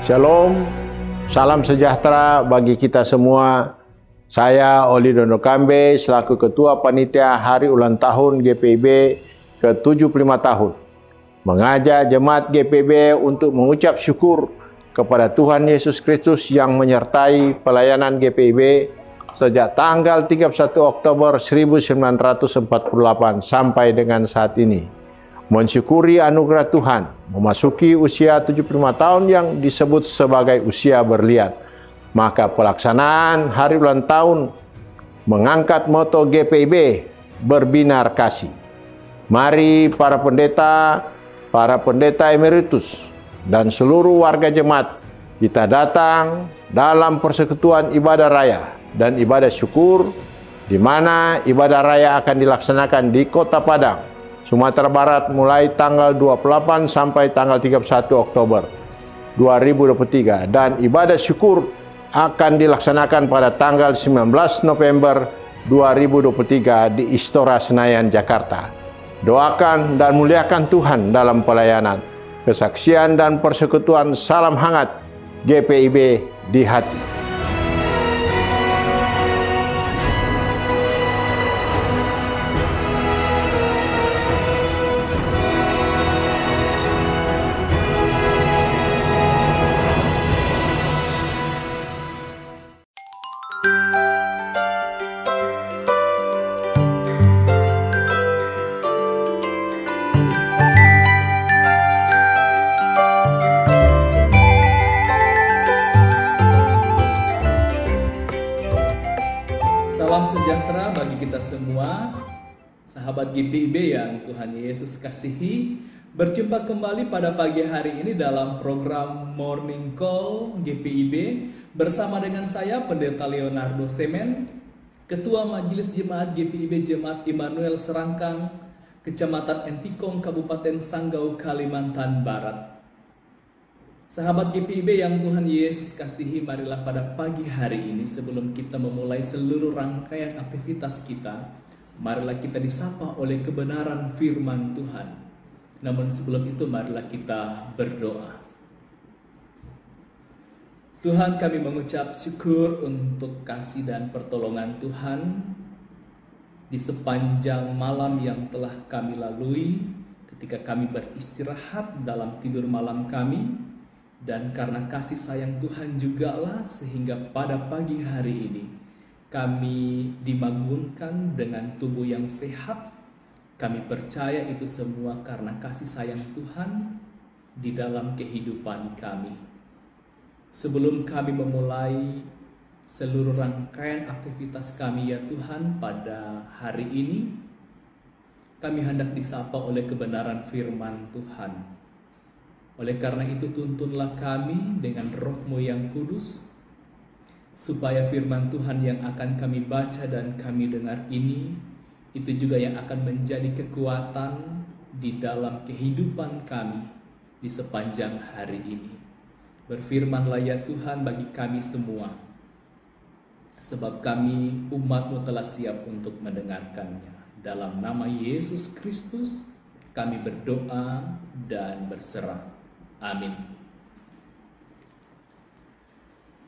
Shalom, salam sejahtera bagi kita semua. Saya Oli Dono Kambe selaku Ketua Panitia Hari Ulang Tahun GPIB ke-75 tahun. Mengajak jemaat GPIB untuk mengucap syukur kepada Tuhan Yesus Kristus yang menyertai pelayanan GPIB sejak tanggal 31 Oktober 1948 sampai dengan saat ini. Mensyukuri anugerah Tuhan, memasuki usia 75 tahun yang disebut sebagai usia berlian. Maka pelaksanaan hari ulang tahun mengangkat moto GPIB, berbinar kasih. Mari para pendeta emeritus, dan seluruh warga jemaat, kita datang dalam persekutuan ibadah raya dan ibadah syukur, di mana ibadah raya akan dilaksanakan di Kota Padang, Sumatera Barat mulai tanggal 28 sampai tanggal 31 Oktober 2023, dan ibadah syukur akan dilaksanakan pada tanggal 19 November 2023 di Istora Senayan, Jakarta. Doakan dan muliakan Tuhan dalam pelayanan, kesaksian dan persekutuan. Salam hangat GPIB di hati. Salam sejahtera bagi kita semua, sahabat GPIB yang Tuhan Yesus kasihi. Berjumpa kembali pada pagi hari ini dalam program Morning Call GPIB bersama dengan saya Pendeta Leonardo Semen, Ketua Majelis Jemaat GPIB Jemaat Immanuel Serangkang, Kecamatan Entikong, Kabupaten Sanggau, Kalimantan Barat. Sahabat GPIB yang Tuhan Yesus kasihi, marilah pada pagi hari ini sebelum kita memulai seluruh rangkaian aktivitas kita, marilah kita disapa oleh kebenaran firman Tuhan. Namun sebelum itu marilah kita berdoa. Tuhan, kami mengucap syukur untuk kasih dan pertolongan Tuhan di sepanjang malam yang telah kami lalui ketika kami beristirahat dalam tidur malam kami. Dan karena kasih sayang Tuhan jugalah sehingga pada pagi hari ini kami dibangunkan dengan tubuh yang sehat. Kami percaya itu semua karena kasih sayang Tuhan di dalam kehidupan kami. Sebelum kami memulai seluruh rangkaian aktivitas kami ya Tuhan pada hari ini, kami hendak disapa oleh kebenaran firman Tuhan. Oleh karena itu tuntunlah kami dengan Roh-Mu yang kudus, supaya firman Tuhan yang akan kami baca dan kami dengar ini, itu juga yang akan menjadi kekuatan di dalam kehidupan kami di sepanjang hari ini. Berfirmanlah ya Tuhan bagi kami semua, sebab kami umat-Mu telah siap untuk mendengarkannya. Dalam nama Yesus Kristus kami berdoa dan berserah. Amin.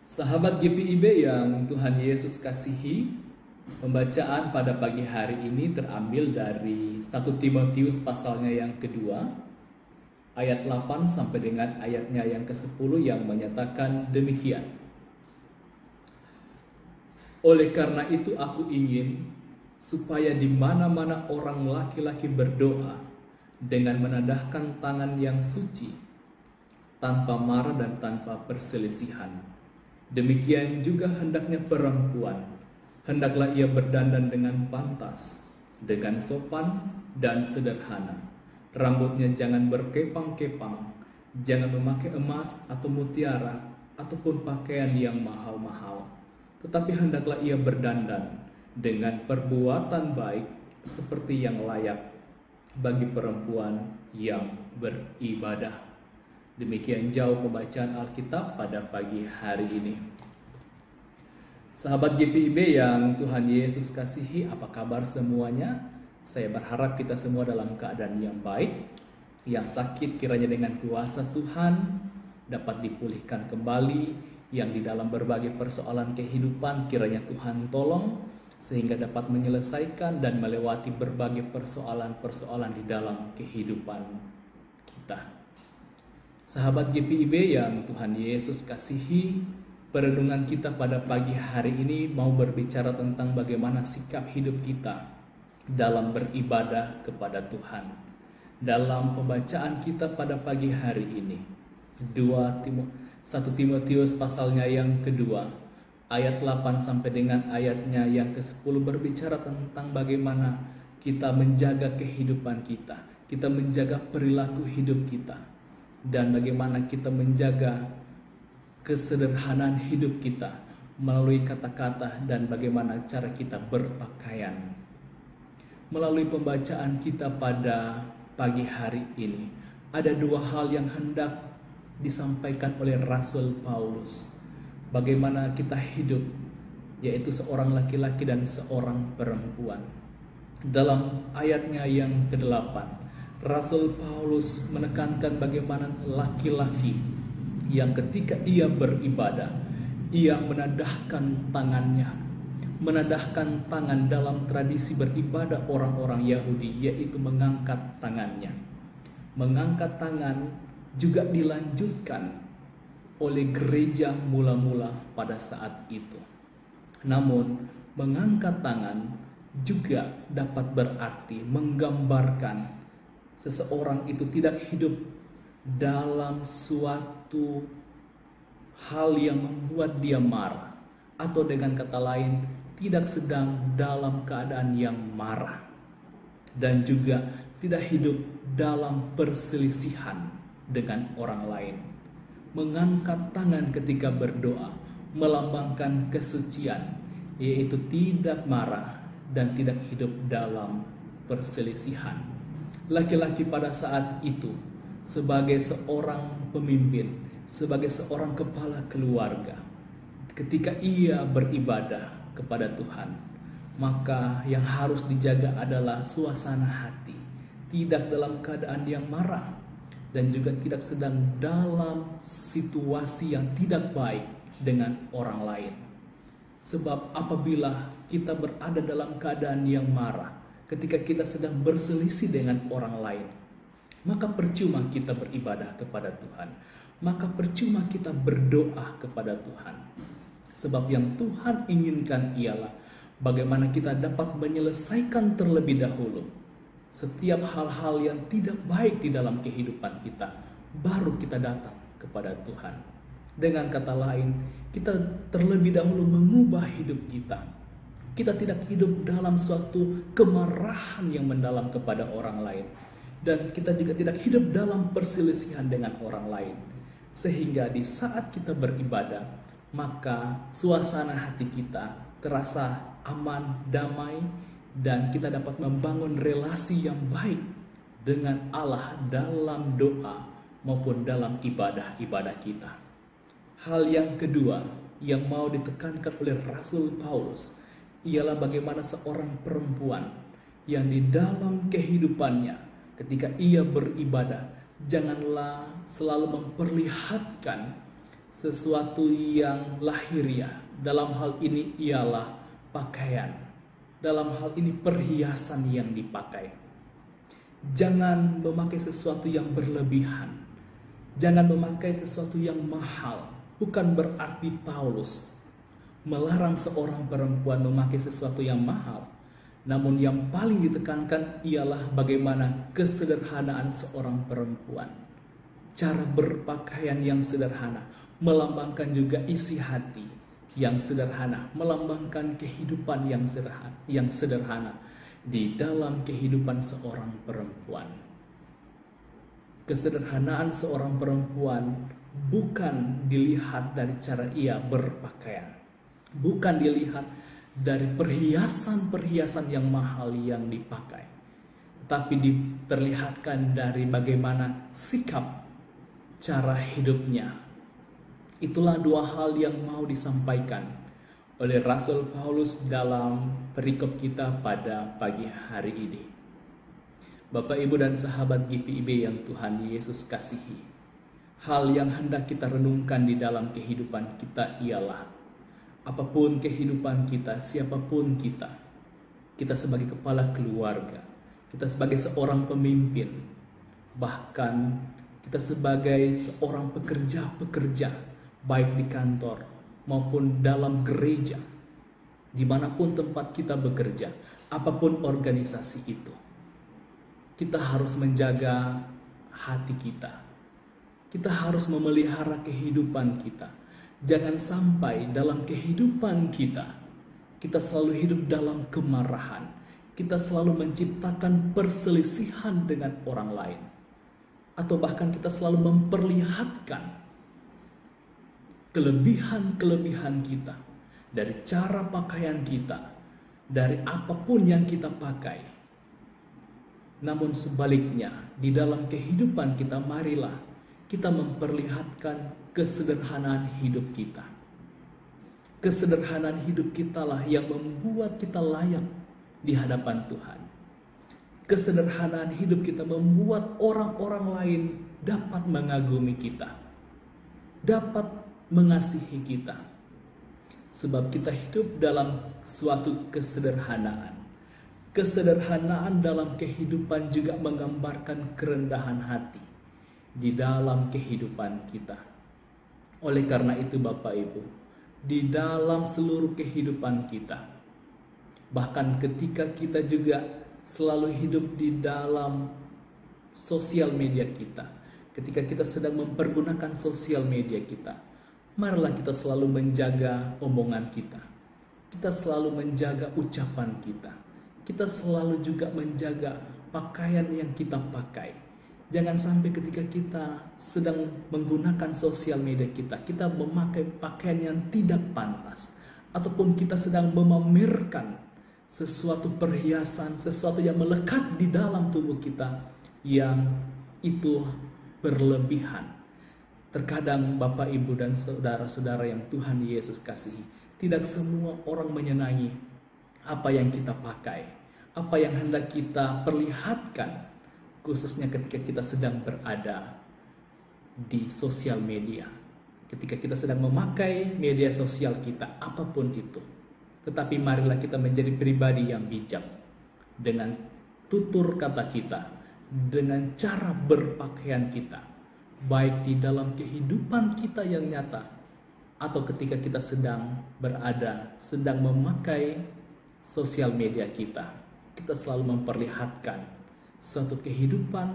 Sahabat GPIB yang Tuhan Yesus kasihi, pembacaan pada pagi hari ini terambil dari 1 Timotius pasalnya yang kedua, ayat 8 sampai dengan ayatnya yang ke-10 yang menyatakan demikian. Oleh karena itu aku ingin supaya di mana-mana orang laki-laki berdoa dengan menadahkan tangan yang suci, tanpa marah dan tanpa perselisihan. Demikian juga hendaknya perempuan, hendaklah ia berdandan dengan pantas, dengan sopan dan sederhana. Rambutnya jangan berkepang-kepang, jangan memakai emas atau mutiara, ataupun pakaian yang mahal-mahal. Tetapi hendaklah ia berdandan dengan perbuatan baik seperti yang layak bagi perempuan yang beribadah. Demikian jauh pembacaan Alkitab pada pagi hari ini. Sahabat GPIB yang Tuhan Yesus kasihi, apa kabar semuanya? Saya berharap kita semua dalam keadaan yang baik. Yang sakit kiranya dengan kuasa Tuhan dapat dipulihkan kembali, yang di dalam berbagai persoalan kehidupan kiranya Tuhan tolong sehingga dapat menyelesaikan dan melewati berbagai persoalan-persoalan di dalam kehidupan kita. Sahabat GPIB yang Tuhan Yesus kasihi, perenungan kita pada pagi hari ini mau berbicara tentang bagaimana sikap hidup kita dalam beribadah kepada Tuhan. Dalam pembacaan kita pada pagi hari ini, 1 Timotius pasalnya yang kedua, ayat 8 sampai dengan ayatnya yang ke-10 berbicara tentang bagaimana kita menjaga kehidupan kita menjaga perilaku hidup kita, dan bagaimana kita menjaga kesederhanaan hidup kita melalui kata-kata dan bagaimana cara kita berpakaian. Melalui pembacaan kita pada pagi hari ini, ada dua hal yang hendak disampaikan oleh Rasul Paulus. Bagaimana kita hidup, yaitu seorang laki-laki dan seorang perempuan. Dalam ayatnya yang ke-8, Rasul Paulus menekankan bagaimana laki-laki yang ketika ia beribadah, ia menadahkan tangan dalam tradisi beribadah orang-orang Yahudi, yaitu mengangkat tangannya. Mengangkat tangan juga dilanjutkan oleh gereja mula-mula pada saat itu. Namun, mengangkat tangan juga dapat berarti menggambarkan seseorang itu tidak hidup dalam suatu hal yang membuat dia marah, atau dengan kata lain, tidak sedang dalam keadaan yang marah, dan juga tidak hidup dalam perselisihan dengan orang lain. Mengangkat tangan ketika berdoa melambangkan kesucian, yaitu tidak marah dan tidak hidup dalam perselisihan. Laki-laki pada saat itu sebagai seorang pemimpin, sebagai seorang kepala keluarga, ketika ia beribadah kepada Tuhan, maka yang harus dijaga adalah suasana hati, tidak dalam keadaan yang marah dan juga tidak sedang dalam situasi yang tidak baik dengan orang lain. Sebab apabila kita berada dalam keadaan yang marah, ketika kita sedang berselisih dengan orang lain, maka percuma kita beribadah kepada Tuhan, maka percuma kita berdoa kepada Tuhan. Sebab yang Tuhan inginkan ialah bagaimana kita dapat menyelesaikan terlebih dahulu setiap hal-hal yang tidak baik di dalam kehidupan kita, baru kita datang kepada Tuhan. Dengan kata lain, kita terlebih dahulu mengubah hidup kita. Kita tidak hidup dalam suatu kemarahan yang mendalam kepada orang lain, dan kita juga tidak hidup dalam perselisihan dengan orang lain. Sehingga di saat kita beribadah, maka suasana hati kita terasa aman, damai, dan kita dapat membangun relasi yang baik dengan Allah dalam doa maupun dalam ibadah-ibadah kita. Hal yang kedua yang mau ditekankan oleh Rasul Paulus ialah bagaimana seorang perempuan yang di dalam kehidupannya ketika ia beribadah, janganlah selalu memperlihatkan sesuatu yang lahiriah. Dalam hal ini ialah pakaian. Dalam hal ini perhiasan yang dipakai. Jangan memakai sesuatu yang berlebihan. Jangan memakai sesuatu yang mahal. Bukan berarti Paulus melarang seorang perempuan memakai sesuatu yang mahal. Namun yang paling ditekankan ialah bagaimana kesederhanaan seorang perempuan. Cara berpakaian yang sederhana melambangkan juga isi hati yang sederhana, melambangkan kehidupan yang sederhana di dalam kehidupan seorang perempuan. Kesederhanaan seorang perempuan bukan dilihat dari cara ia berpakaian, bukan dilihat dari perhiasan-perhiasan yang mahal yang dipakai, tapi diperlihatkan dari bagaimana sikap, cara hidupnya. Itulah dua hal yang mau disampaikan oleh Rasul Paulus dalam perikop kita pada pagi hari ini. Bapak, Ibu, dan sahabat GPIB yang Tuhan Yesus kasihi, Hal yang hendak kita renungkan di dalam kehidupan kita ialah apapun kehidupan kita, siapapun kita sebagai kepala keluarga, kita sebagai seorang pemimpin, bahkan kita sebagai seorang pekerja, baik di kantor maupun dalam gereja, dimanapun tempat kita bekerja, apapun organisasi itu, kita harus menjaga hati kita. Kita harus memelihara kehidupan kita. Jangan sampai dalam kehidupan kita selalu hidup dalam kemarahan. Kita selalu menciptakan perselisihan dengan orang lain. Atau bahkan kita selalu memperlihatkan kelebihan-kelebihan kita. Dari cara pakaian kita. Dari apapun yang kita pakai. Namun sebaliknya, di dalam kehidupan kita marilah kita memperlihatkan kesederhanaan hidup kita. Kesederhanaan hidup kita lah yang membuat kita layak di hadapan Tuhan. Kesederhanaan hidup kita membuat orang-orang lain dapat mengagumi kita, dapat mengasihi kita. Sebab kita hidup dalam suatu kesederhanaan. Kesederhanaan dalam kehidupan juga menggambarkan kerendahan hati di dalam kehidupan kita. Oleh karena itu Bapak Ibu, di dalam seluruh kehidupan kita, bahkan ketika kita juga selalu hidup di dalam sosial media kita, ketika kita sedang mempergunakan sosial media kita, marilah kita selalu menjaga omongan kita. Kita selalu menjaga ucapan kita. Kita selalu juga menjaga pakaian yang kita pakai. Jangan sampai ketika kita sedang menggunakan sosial media kita memakai pakaian yang tidak pantas. Ataupun kita sedang memamerkan sesuatu perhiasan, sesuatu yang melekat di dalam tubuh kita yang itu berlebihan. Terkadang Bapak, Ibu, dan saudara-saudara yang Tuhan Yesus kasihi, tidak semua orang menyenangi apa yang kita pakai, apa yang hendak kita perlihatkan, khususnya ketika kita sedang berada di sosial media. Ketika kita sedang memakai media sosial kita, apapun itu. Tetapi marilah kita menjadi pribadi yang bijak. Dengan tutur kata kita, dengan cara berpakaian kita. Baik di dalam kehidupan kita yang nyata, atau ketika kita sedang berada, sedang memakai sosial media kita. Kita selalu memperlihatkan suatu kehidupan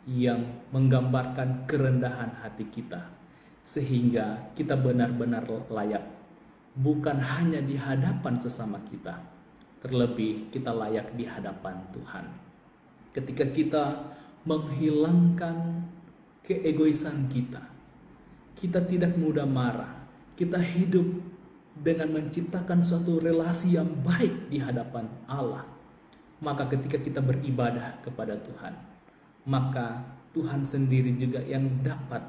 yang menggambarkan kerendahan hati kita, sehingga kita benar-benar layak, bukan hanya di hadapan sesama kita, terlebih kita layak di hadapan Tuhan. Ketika kita menghilangkan keegoisan kita tidak mudah marah, kita hidup dengan menciptakan suatu relasi yang baik di hadapan Allah. Maka ketika kita beribadah kepada Tuhan, maka Tuhan sendiri juga yang dapat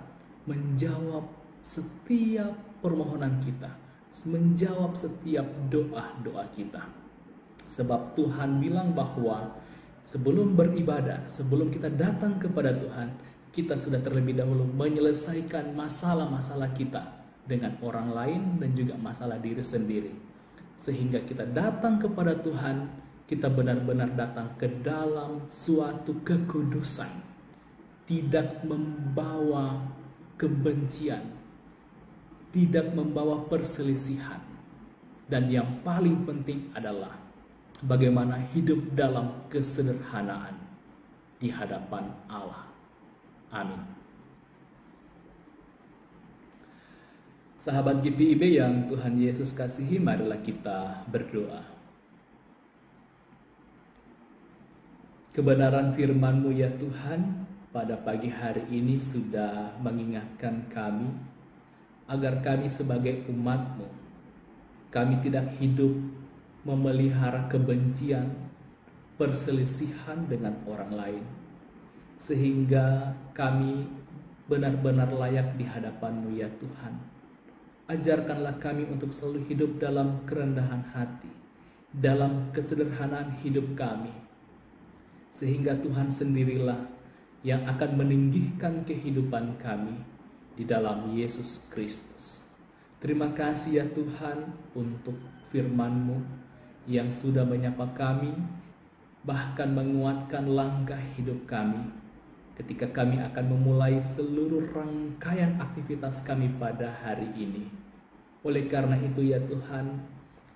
menjawab setiap permohonan kita, menjawab setiap doa-doa kita. Sebab Tuhan bilang bahwa sebelum beribadah, sebelum kita datang kepada Tuhan, kita sudah terlebih dahulu menyelesaikan masalah-masalah kita dengan orang lain dan juga masalah diri sendiri. Sehingga kita datang kepada Tuhan, kita benar-benar datang ke dalam suatu kekudusan, tidak membawa kebencian, tidak membawa perselisihan, dan yang paling penting adalah bagaimana hidup dalam kesederhanaan di hadapan Allah. Amin. Sahabat GPIB yang Tuhan Yesus kasihi, marilah kita berdoa. Kebenaran firman-Mu ya Tuhan, pada pagi hari ini sudah mengingatkan kami agar kami sebagai umat-Mu, kami tidak hidup memelihara kebencian, perselisihan dengan orang lain, sehingga kami benar-benar layak di hadapan-Mu ya Tuhan. Ajarkanlah kami untuk selalu hidup dalam kerendahan hati, dalam kesederhanaan hidup kami, sehingga Tuhan sendirilah yang akan meninggikan kehidupan kami, di dalam Yesus Kristus. Terima kasih ya Tuhan untuk firman-Mu yang sudah menyapa kami, bahkan menguatkan langkah hidup kami ketika kami akan memulai seluruh rangkaian aktivitas kami pada hari ini. Oleh karena itu ya Tuhan,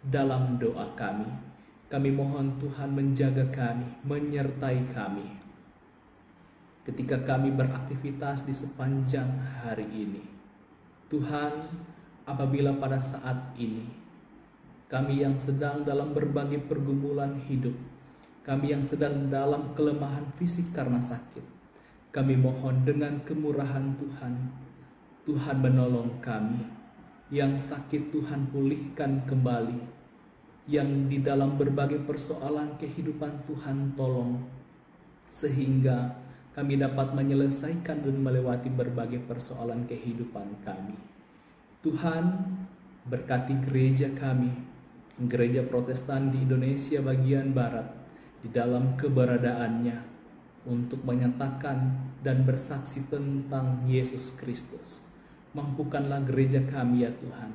dalam doa kami mohon Tuhan menjaga kami, menyertai kami ketika kami beraktivitas di sepanjang hari ini. Tuhan, apabila pada saat ini kami yang sedang dalam berbagai pergumulan hidup, kami yang sedang dalam kelemahan fisik karena sakit, kami mohon dengan kemurahan Tuhan, Tuhan menolong kami. Yang sakit Tuhan pulihkan kembali, yang di dalam berbagai persoalan kehidupan Tuhan tolong, sehingga kami dapat menyelesaikan dan melewati berbagai persoalan kehidupan kami. Tuhan, berkati gereja kami, gereja Protestan di Indonesia bagian Barat, di dalam keberadaannya untuk menyatakan dan bersaksi tentang Yesus Kristus. Mampukanlah gereja kami ya Tuhan,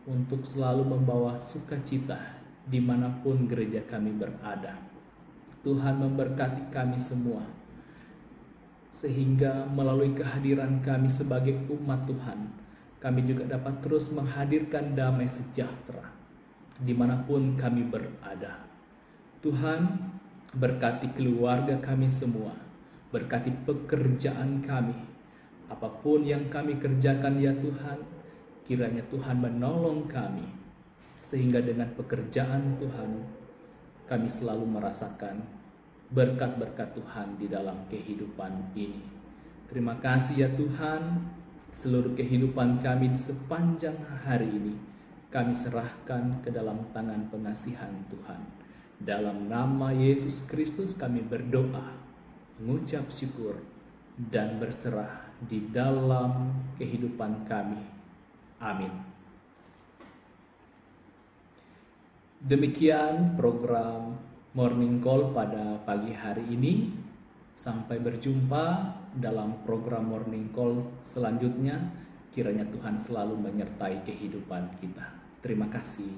untuk selalu membawa sukacita dimanapun gereja kami berada. Tuhan memberkati kami semua, sehingga melalui kehadiran kami sebagai umat Tuhan, kami juga dapat terus menghadirkan damai sejahtera dimanapun kami berada. Tuhan, berkati keluarga kami semua, berkati pekerjaan kami, apapun yang kami kerjakan ya Tuhan, kiranya Tuhan menolong kami, sehingga dengan pekerjaan Tuhan, kami selalu merasakan berkat-berkat Tuhan di dalam kehidupan ini. Terima kasih ya Tuhan, seluruh kehidupan kami di sepanjang hari ini, kami serahkan ke dalam tangan pengasihan Tuhan. Dalam nama Yesus Kristus kami berdoa, mengucap syukur, dan berserah di dalam kehidupan kami. Amin. Demikian program Morning Call pada pagi hari ini. Sampai berjumpa dalam program Morning Call selanjutnya. Kiranya Tuhan selalu menyertai kehidupan kita. Terima kasih.